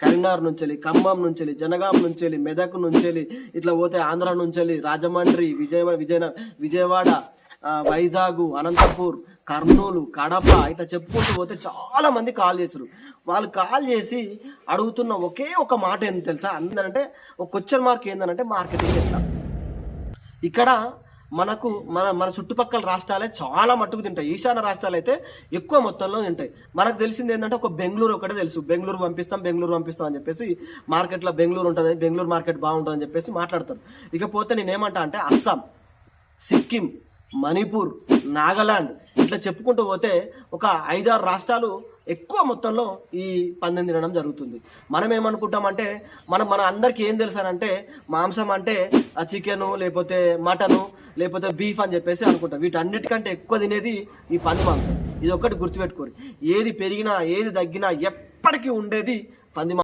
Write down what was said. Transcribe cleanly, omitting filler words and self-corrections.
కరీంనగర్ నుంచి, ఖమ్మం నుంచి, జనగాం నుంచి, మెదక్ నుంచి, ఇట్లా పోతే ఆంధ్ర నుంచి, రాజమండ్రి, విజయవాడ, వైజాగ్, అనంతపూర్, కర్నూలు, కడప ఇట్లా చెప్పుకుంటూ పోతే చాలా మంది కాల్ చేశారు. వాళ్ళు కాల్ చేసి అడుగుతున్న ఒకే ఒక మాట ఏంటి తెలుసా? అంటే ఒక క్వశ్చన్ మార్క్ ఏంటంటే మార్కెటింగ్ ఎట్లా. ఇక్కడ మనకు మన చుట్టుపక్కల రాష్ట్రాలే చాలా మట్టుకు తింటాయి. ఈశాన్య రాష్ట్రాలు అయితే ఎక్కువ మొత్తంలో తింటాయి. మనకు తెలిసింది ఏంటంటే ఒక బెంగళూరు ఒకటే తెలుసు. బెంగళూరు పంపిస్తాం అని చెప్పేసి మార్కెట్లో బెంగళూరు ఉంటుంది, బెంగళూరు మార్కెట్ బాగుంటుంది అని చెప్పేసి మాట్లాడతారు. ఇకపోతే నేనేమంటా అంటే అస్సాం, సిక్కిం, మణిపూర్, నాగాలాండ్ ఇట్లా చెప్పుకుంటూ పోతే ఒక 5-6 రాష్ట్రాలు ఎక్కువ మొత్తంలో ఈ పందెం తినడం జరుగుతుంది. మనం ఏమనుకుంటామంటే మన అందరికీ ఏం తెలుసానంటే మాంసం అంటే చికెను, లేకపోతే మటను, లేకపోతే బీఫ్ అని చెప్పేసి అనుకుంటాం. వీటన్నిటికంటే ఎక్కువ తినేది ఈ పంది మాంసం. ఇది ఒక్కటి గుర్తుపెట్టుకోరు. ఏది పెరిగినా ఏది తగ్గినా ఎప్పటికీ ఉండేది పంది మాంసం.